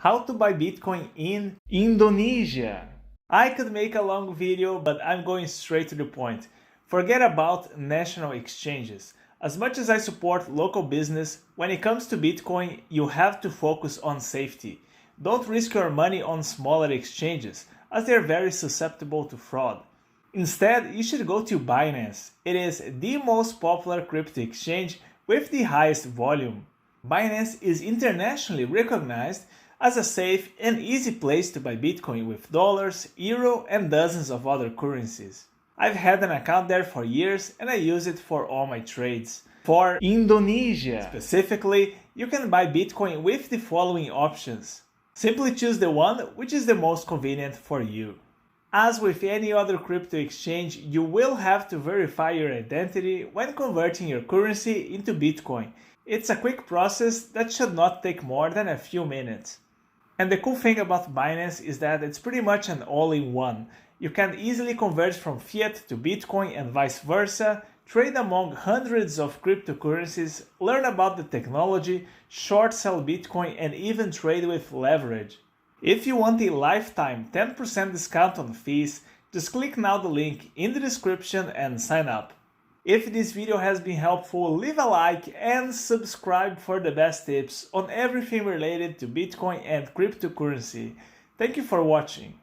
How to buy Bitcoin in Indonesia. I could make a long video, but I'm going straight to the point. Forget about national exchanges. As much as I support local business, when it comes to Bitcoin, you have to focus on safety. Don't risk your money on smaller exchanges, as they are very susceptible to fraud. Instead, you should go to Binance. It is the most popular crypto exchange with the highest volume. Binance is internationally recognized as a safe and easy place to buy Bitcoin with dollars, euro, and dozens of other currencies. I've had an account there for years and I use it for all my trades. For Indonesia specifically, you can buy Bitcoin with the following options. Simply choose the one which is the most convenient for you. As with any other crypto exchange, you will have to verify your identity when converting your currency into Bitcoin. It's a quick process that should not take more than a few minutes. And the cool thing about Binance is that it's pretty much an all-in-one. You can easily convert from fiat to Bitcoin and vice versa, trade among hundreds of cryptocurrencies, learn about the technology, short sell Bitcoin, and even trade with leverage. If you want a lifetime 10% discount on fees, just click now the link in the description and sign up. If this video has been helpful, leave a like and subscribe for the best tips on everything related to Bitcoin and cryptocurrency. Thank you for watching.